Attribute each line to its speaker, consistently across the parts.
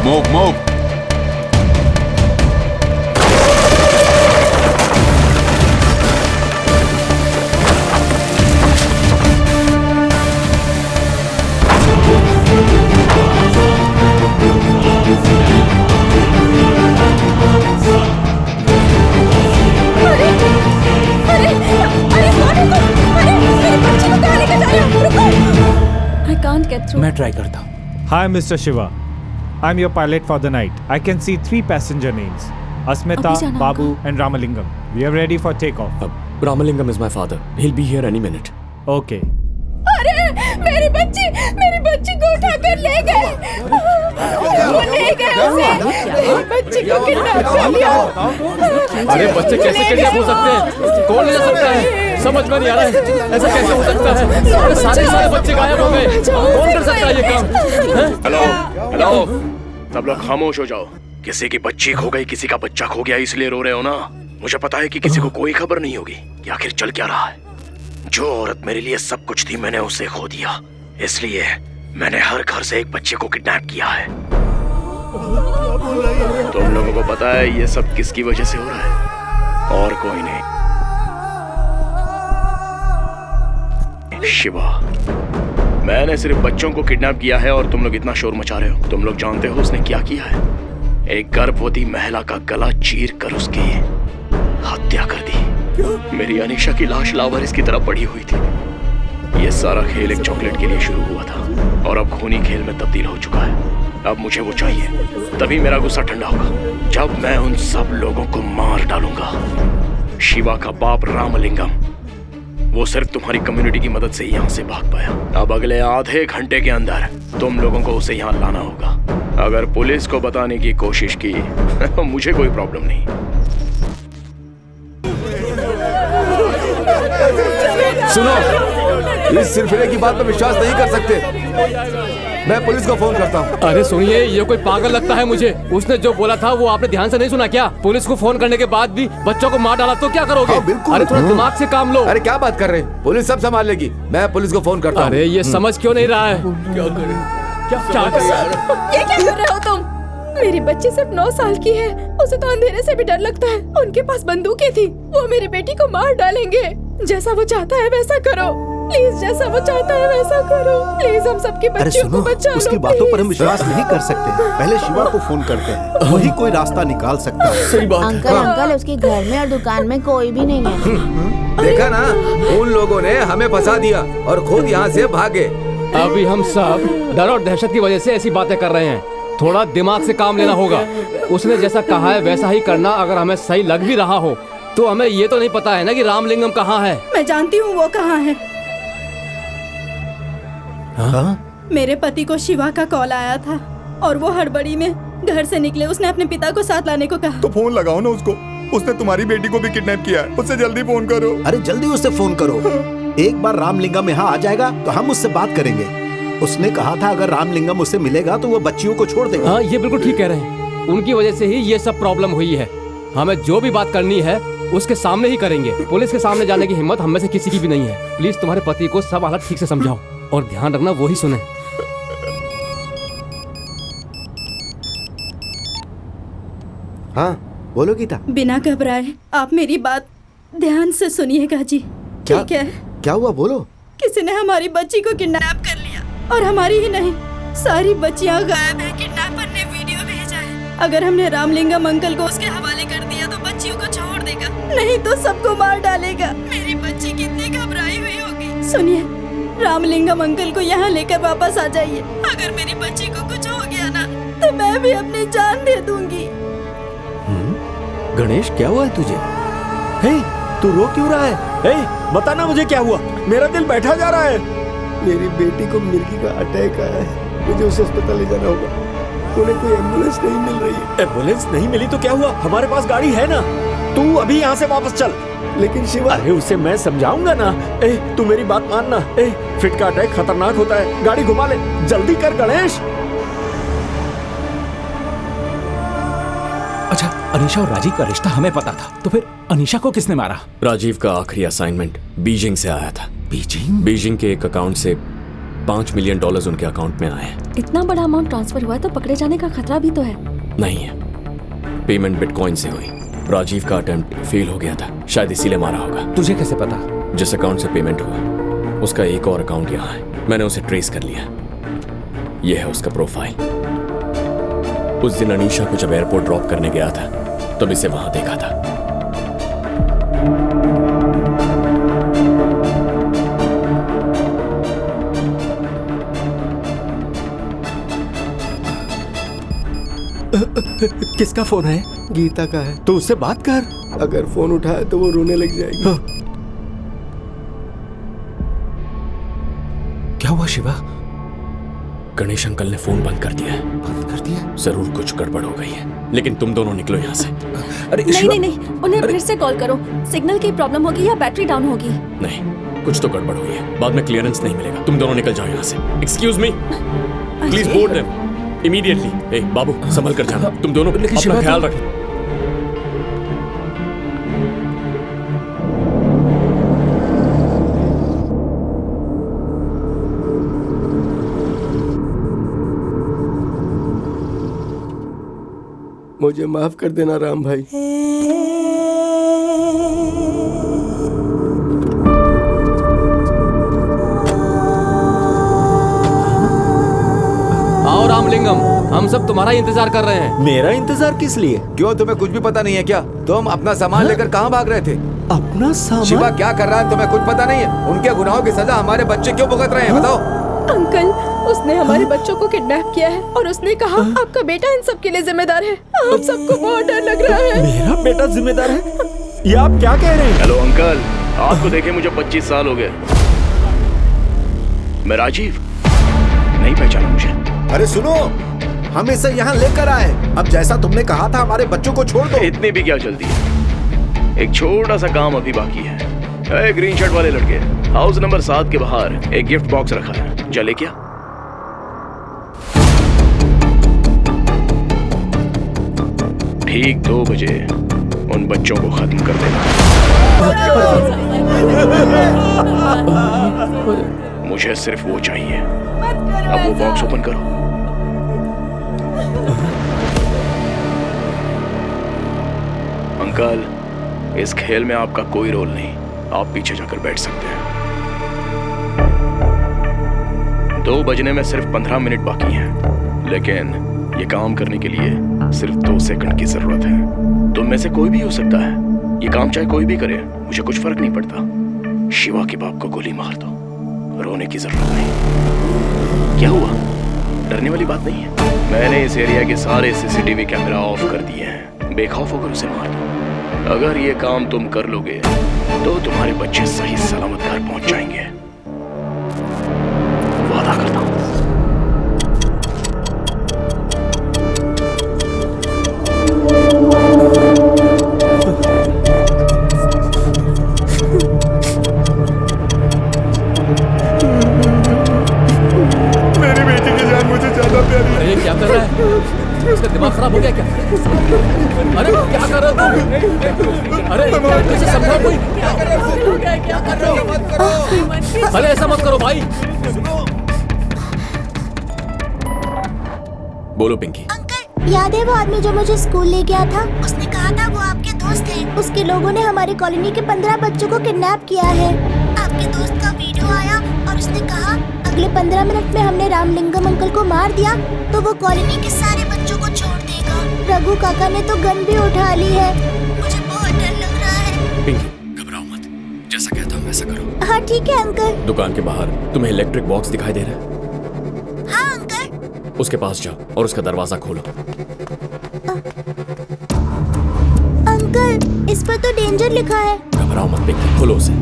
Speaker 1: Move, move.
Speaker 2: मैं try करता हूँ।
Speaker 3: Hi, Mr. Shiva. I'm your pilot for the night. I can see 3 passenger names: Asmita, Babu, and Ramalingam. We are ready for takeoff.
Speaker 4: Ramalingam is my father. He'll be here any minute.
Speaker 3: Okay.
Speaker 5: अरे मेरी बच्ची को उठाकर ले गए। वो ले गए उसे। मेरी बच्ची को किडनैप कर लिया।
Speaker 4: अरे बच्चे कैसे किडनैप हो सकते हैं? कौन ले जा सकता है? समझ में नहीं आ रहा है, ऐसा कैसे हो सकता है? अरे सारे बच्चे गायब हो गए। कौन कर सकता है ये काम?
Speaker 6: हेलो, सब लोग खामोश हो जाओ। किसी की बच्ची खो गई, किसी का बच्चा खो गया, इसलिए रो रहे हो ना? मुझे पता है कि किसी को कोई खबर नहीं होगी कि आखिर चल क्या रहा है। जो औरत मेरे लिए सब कुछ थी, मैंने उसे खो दिया। इसलिए मैंने हर घर से एक बच्चे को किडनैप किया है। तुम लोगों को पता है ये सब किसकी वजह से हो रहा है? और कोई नहीं, शिवा। मैंने सिर्फ बच्चों को किडनैप किया है और तुम लोग इतना शोर मचा रहे हो। तुम लोग जानते हो उसने क्या किया है? एक गर्भवती महिला का गला चीर कर उसकी हत्या कर दी। मेरी अनीशा की लाश लावारिस की तरह पड़ी हुई थी। ये सारा खेल एक चॉकलेट के लिए शुरू हुआ था और अब खूनी खेल में तब्दील हो चुका है। अब मुझे वो चाहिए, तभी मेरा गुस्सा ठंडा होगा, जब मैं उन सब लोगों को मार डालूंगा। शिवा का बाप रामलिंगम, वो सिर्फ तुम्हारी कम्युनिटी की मदद से ही यहाँ से भाग पाया। अब अगले आधे घंटे के अंदर तुम लोगों को उसे यहाँ लाना होगा। अगर पुलिस को बताने की कोशिश की मुझे कोई प्रॉब्लम नहीं।
Speaker 7: सुनो, इस सिरफिरे की बात पर विश्वास नहीं कर सकते। मैं पुलिस को फोन करता हूँ।
Speaker 4: अरे सुनिए, ये कोई पागल लगता है मुझे। उसने जो बोला था वो आपने ध्यान से नहीं सुना क्या? पुलिस को फोन करने के बाद भी बच्चों को मार डाला तो क्या करोगे?
Speaker 7: हाँ, बिल्कुल।
Speaker 4: अरे थोड़ा दिमाग से काम लो।
Speaker 7: अरे क्या बात कर रहे हैं? पुलिस सब संभाल लेगी। मैं पुलिस को फोन करता हूँ।
Speaker 4: अरे ये समझ क्यों नहीं रहा है? क्या कर
Speaker 5: रहे हो तुम? मेरी बच्ची सिर्फ 9 साल की है। उसे तो अंधेरे से भी डर लगता है। उनके पास बंदूकें थी। वो मेरी बेटी को मार डालेंगे। जैसा वो चाहता है वैसा करो प्लीज। जैसा वो चाहता है वैसा करो प्लीज। हम सबकी बच्चियों को बचा लो।
Speaker 8: उसकी बातों पर हम विश्वास नहीं कर सकते। पहले शिवा को फोन करते हैं, वही कोई रास्ता निकाल सकता है।
Speaker 4: सही बात।
Speaker 9: अंकल उसके घर में और दुकान में कोई भी नहीं है।
Speaker 7: देखा ना, उन लोगों ने हमें फंसा दिया और खुद यहाँ से भागे।
Speaker 4: अभी हम सब डर और दहशत की वजह से ऐसी बातें कर रहे हैं। थोड़ा दिमाग से काम लेना होगा। उसने जैसा कहा है वैसा ही करना। अगर हमें सही लग भी रहा हो तो हमें ये तो नहीं पता है ना कि रामलिंगम कहाँ है।
Speaker 5: मैं जानती हूँ वो कहाँ है।
Speaker 8: हाँ?
Speaker 5: मेरे पति को शिवा का कॉल आया था और वो हड़बड़ी में घर से निकले। उसने अपने पिता को साथ लाने को कहा।
Speaker 10: तो फोन लगाओ ना उसको। उसने तुम्हारी बेटी को भी किडनैप किया है। उससे जल्दी फोन करो।
Speaker 8: अरे जल्दी उससे फोन करो। एक बार रामलिंगम यहाँ आ जाएगा तो हम उससे बात करेंगे। उसने कहा था अगर रामलिंगम उससे मिलेगा तो वो बच्चियों को छोड़ देगा।
Speaker 4: हाँ, ये बिल्कुल ठीक कह रहे हैं। उनकी वजह से ही ये सब प्रॉब्लम हुई है। हमें जो भी बात करनी है उसके सामने ही करेंगे। पुलिस के सामने जाने की हिम्मत हम में से किसी की भी नहीं है। प्लीज तुम्हारे पति को सब हालत ठीक से समझाओ और ध्यान रखना वो ही सुने।
Speaker 8: हाँ बोलो गीता।
Speaker 5: बिना घबराए आप मेरी बात ध्यान से सुनिएगा जी। ठीक है?
Speaker 8: क्या हुआ बोलो।
Speaker 5: किसी ने हमारी बच्ची को किडनैप कर लिया और हमारी ही नहीं सारी बच्चियां गायब है। किडनैपर ने वीडियो भेजा है। अगर हमने रामलिंगम अंकल को उसके हवाले कर दिया तो बच्चियों को छोड़ देगा, नहीं तो सबको मार डालेगा। मेरी बच्ची कितनी घबराई हुई होगी। सुनिए, रामलिंगम अंकल को यहाँ लेकर वापस आ जाइए। अगर मेरी बच्ची को कुछ हो गया ना तो मैं भी अपनी जान दे दूंगी।
Speaker 11: गणेश क्या हुआ है तुझे? हे, तू रो क्यों रहा है? हे, बता ना मुझे क्या हुआ? मेरा दिल बैठा जा रहा है।
Speaker 8: मेरी बेटी को मिर्गी का अटैक आया है। मुझे उसे अस्पताल ले जाना होगा। उन्हें कोई एम्बुलेंस नहीं मिल रही है।
Speaker 11: एम्बुलेंस नहीं मिली तो क्या हुआ? हमारे पास गाड़ी है ना। तू अभी यहाँ से वापस चल।
Speaker 8: लेकिन शिवा।
Speaker 11: अरे उसे मैं समझाऊंगा ना। तू मेरी बात मानना। फिट का अटैक खतरनाक होता है। गाड़ी घुमा ले, जल्दी कर गणेश।
Speaker 2: अच्छा, अनीशा और राजीव का रिश्ता हमें पता था, तो फिर अनीशा को किसने मारा?
Speaker 4: राजीव का आखिरी असाइनमेंट बीजिंग से आया था।
Speaker 2: बीजिंग?
Speaker 4: बीजिंग के एक अकाउंट से
Speaker 11: $5 मिलियन उनके अकाउंट में आए हैं।
Speaker 5: इतना बड़ा अमाउंट ट्रांसफर हुआ तो पकड़े जाने का खतरा भी तो है।
Speaker 11: नहीं है, पेमेंट बिटकॉइन से हुई। राजीव का अटेम्प्ट फेल हो गया था, शायद इसीलिए मारा होगा।
Speaker 2: तुझे कैसे पता?
Speaker 11: जिस अकाउंट से पेमेंट हुआ उसका एक और अकाउंट यहाँ है, मैंने उसे ट्रेस कर लिया। यह है उसका प्रोफाइल। उस दिन अनीशा को जब एयरपोर्ट ड्रॉप करने गया था तब इसे वहां देखा था।
Speaker 10: किसका फोन है?
Speaker 8: गीता का है।
Speaker 10: तो उससे बात कर।
Speaker 8: अगर फोन उठाए तो वो रोने लग जाएगी।
Speaker 2: क्या हुआ शिवा?
Speaker 11: गणेश अंकल ने फोन बंद कर दिया है।
Speaker 2: बंद कर दिया?
Speaker 11: जरूर कुछ गड़बड़ हो गई है, लेकिन तुम दोनों निकलो यहाँ से।
Speaker 2: अरे
Speaker 5: नहीं, उन्हें फिर से कॉल करो। सिग्नल की प्रॉब्लम होगी या बैटरी डाउन होगी।
Speaker 11: नहीं, कुछ तो गड़बड़ हुई है, बाद में क्लियरेंस नहीं मिलेगा। तुम दोनों निकल जाओ यहाँ से। Excuse me, please board them immediately. बाबू संभल कर जाना, तुम दोनों अपना ख्याल रखना।
Speaker 8: मुझे माफ कर देना राम भाई।
Speaker 4: आओ रामलिंगम, हम सब तुम्हारा ही इंतजार कर रहे हैं।
Speaker 10: मेरा इंतजार किस लिए?
Speaker 7: क्यों, तुम्हें कुछ भी पता नहीं है क्या? तुम अपना सामान लेकर कहाँ भाग रहे थे?
Speaker 10: अपना सामान?
Speaker 7: शिवा क्या कर रहा है तुम्हें कुछ पता नहीं है? उनके गुनाहों की सजा हमारे बच्चे क्यों भुगत रहे हैं, बताओ।
Speaker 5: अंकल, उसने हमारे बच्चों को किडनैप किया है और उसने कहा आपका बेटा इन सब के लिए जिम्मेदार है। आप सबको बहुत डर लग रहा है।
Speaker 10: मेरा बेटा जिम्मेदार है? ये आप क्या कह रहे हैं?
Speaker 6: हेलो अंकल, आपको देखे मुझे 25 साल हो गए। मैं राजीव, नहीं पहचाना मुझे?
Speaker 8: अरे सुनो, हम इसे यहाँ लेकर आए। अब जैसा तुमने कहा था हमारे बच्चों को छोड़ दो।
Speaker 6: इतनी भी क्या जल्दी है? एक छोटा सा काम अभी बाकी है। ग्रीन शर्ट वाले लड़के, हाउस नंबर 7 के बाहर एक गिफ्ट बॉक्स रखा है, चले क्या? ठीक 2 बजे उन बच्चों को खत्म कर देना। मुझे सिर्फ वो चाहिए। अब वो बॉक्स ओपन करो। अंकल, इस खेल में आपका कोई रोल नहीं, आप पीछे जाकर बैठ सकते हैं। 2 बजने में सिर्फ 15 मिनट बाकी हैं, लेकिन ये काम करने के लिए सिर्फ 2 सेकंड की जरूरत है। तुम में से कोई भी हो सकता है, ये काम चाहे कोई भी करे, मुझे कुछ फर्क नहीं पड़ता। शिवा के बाप को गोली मार दो, रोने की जरूरत नहीं। क्या हुआ? डरने वाली बात नहीं है। मैंने इस एरिया के सारे सीसीटीवी कैमरा ऑफ कर दिए हैं, बेखौफ होकर उसे मार दो। अगर ये काम तुम कर लोगे तो तुम्हारे बच्चे सही सलामत घर पहुंच जाएंगे, वादा करता हूं।
Speaker 10: मेरी बेटी की जान मुझे ज्यादा प्यारी है।
Speaker 4: अरे क्या कर रहा है? इसका दिमाग खराब हो गया क्या? अरे क्या कर रहा है? अरे कैसे समझाओ कोई? अरे ऐसा मत करो भाई।
Speaker 11: बोलो पिंकी।
Speaker 9: अंकल, याद है वो आदमी जो मुझे स्कूल ले गया था? उसने कहा था वो आपके दोस्त हैं। उसके लोगों ने हमारी कॉलोनी के 15 बच्चों को किडनैप किया है। आपके दोस्त का वीडियो आया और उसने कहा अगले 15 मिनट में हमने रामलिंगम अंकल को मार दिया तो वो कॉलोनी के सारे बच्चों को छोड़ देगा। रघु काका ने तो गन भी उठा ली है। मुझे बहुत डर लग रहा है।
Speaker 11: पिंकी घबराओ मत, जैसा कहता हूँ वैसा करो।
Speaker 9: हाँ ठीक है अंकल।
Speaker 11: दुकान के बाहर तुम्हें इलेक्ट्रिक बॉक्स दिखाई दे रहा है?
Speaker 9: हाँ अंकल।
Speaker 11: उसके पास जाओ और उसका दरवाजा खोलो।
Speaker 9: अंकल, इस पर तो डेंजर लिखा है।
Speaker 11: घबराओ मत पिंकी, खोलो उसे।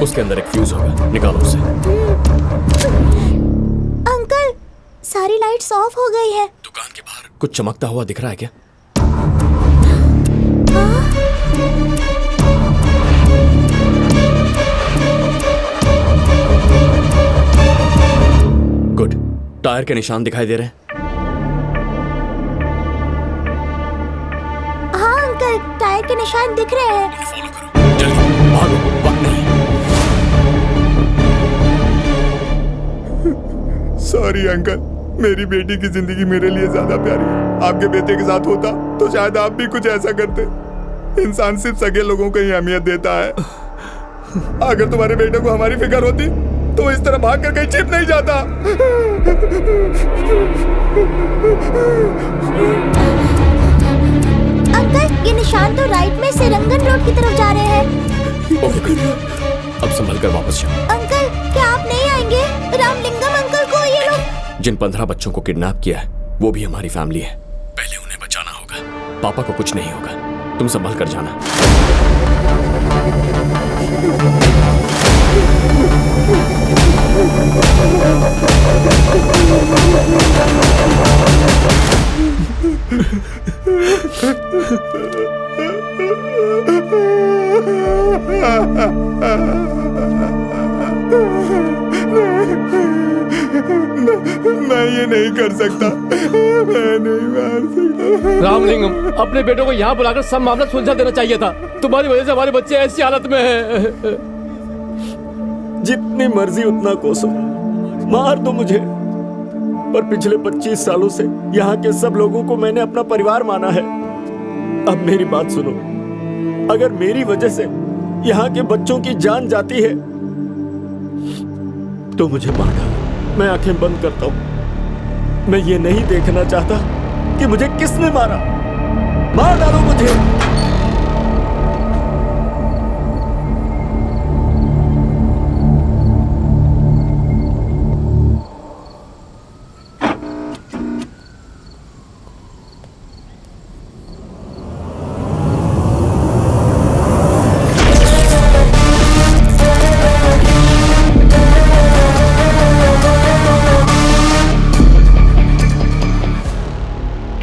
Speaker 11: उसके अंदर एक फ्यूज होगा, निकालो उसे।
Speaker 9: अंकल, सारी लाइट्स ऑफ हो गई है।
Speaker 11: दुकान के बाहर कुछ चमकता हुआ दिख रहा है क्या? गुड, टायर के निशान दिखाई दे रहे हैं?
Speaker 9: हाँ अंकल, टायर के निशान दिख रहे हैं।
Speaker 11: फॉलो करो, जल्दी भागो, वक्त नहीं।
Speaker 10: सॉरी अंकल, मेरी बेटी की जिंदगी मेरे लिए ज्यादा प्यारी है। आपके बेटे के साथ होता तो शायद आप भी कुछ ऐसा करते। इंसान सिर्फ सगे लोगों को ही अहमियत देता है। अगर तुम्हारे बेटे को हमारी फिक्र होती तो वो इस तरह भाग कर कहीं छिप नहीं जाता।
Speaker 9: अंकल, ये निशान तो राइट में सेरंगन रोड की तरफ जा रहे हैं।
Speaker 11: अब संभल कर वापस जाओ।
Speaker 9: अंकल, क्या आप नहीं आएंगे? रामलिंगम अंकल को ये लोग।
Speaker 11: जिन 15 बच्चों को किडनैप किया है वो भी हमारी फैमिली है। पहले उन्हें बचाना होगा। पापा को कुछ नहीं होगा, तुम संभल कर जाना।
Speaker 10: मैं ये नहीं कर सकता, मैं नहीं मार सकता।
Speaker 4: रामलिंगम, अपने बेटों को यहाँ बुलाकर सब मामला सुलझा देना चाहिए था। तुम्हारी वजह से हमारे बच्चे ऐसी हालत में हैं।
Speaker 1: जितनी मर्जी उतना कोसो, मार दो मुझे, पर पिछले 25 सालों से यहाँ के सब लोगों को मैंने अपना परिवार माना है। अब मेरी बात सुनो, अगर मेरी वजह से यहाँ के बच्चों की जान जाती है तो मुझे मार डालो। मैं आंखें बंद करता हूँ। मैं ये नहीं देखना चाहता कि मुझे किसने मारा। मार डालो मुझे।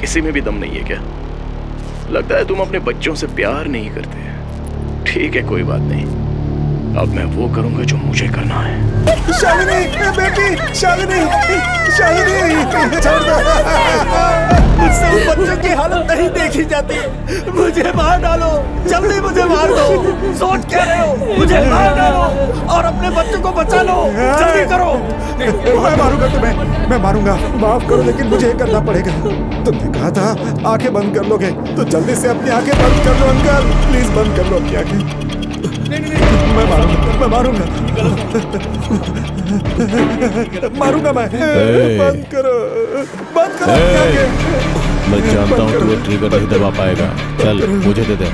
Speaker 6: किसी में भी दम नहीं है क्या? लगता है तुम अपने बच्चों से प्यार नहीं करते। ठीक है, कोई बात नहीं। अब मैं वो करूंगा जो मुझे करना है।
Speaker 10: शालिनी, बेटी, शालिनी, शालिनी, छोड़ दो।
Speaker 1: मुझसे उन बच्चों की हालत नहीं देखी जाती। मुझे मार डालो, जल्दी मुझे मार दो। सोच क्या रहे हो? मुझे मार डालो और अपने बच्चों को बचा लो। जल्दी करो।
Speaker 10: मैं मारूंगा तुम्हें, मैं मारूंगा। माफ करो लेकिन मुझे ये करना पड़ेगा। तुमने कहा था आंखें बंद कर लोगे, तो जल्दी से अपनी आंखें बंद कर लो अंकल। प्लीज बंद कर लो अपनी आंखें। मैं मारूंगा, मैं मारूंगा, मारूंगा मैं। बंद करो, बंद करो अपनी आंखें।
Speaker 12: मैं जानता हूँ तू ये ट्रिगर नहीं दबा पाएगा। चल मुझे दे दे,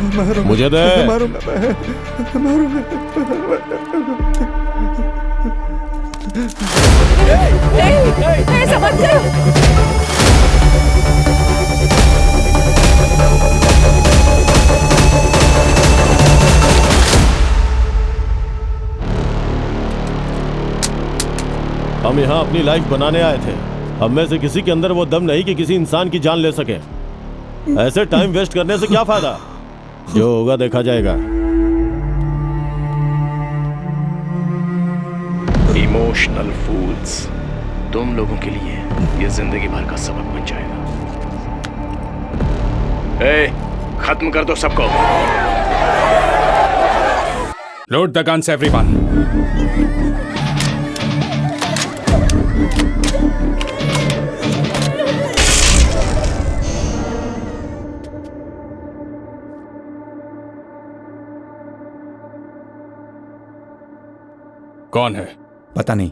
Speaker 12: मुझे दे।
Speaker 10: मारूंगा मैं, मारूंगा।
Speaker 5: समझ करो।
Speaker 12: हम यहाँ अपनी लाइफ बनाने आए थे। हम में से किसी के अंदर वो दम नहीं कि किसी इंसान की जान ले सके। ऐसे टाइम वेस्ट करने से क्या फायदा? जो होगा देखा जाएगा।
Speaker 6: इमोशनल फूल्स, तुम लोगों के लिए ये जिंदगी भर का सबक बन जाएगा। खत्म कर दो सबको।
Speaker 13: Load the guns everyone. कौन है?
Speaker 10: पता नहीं।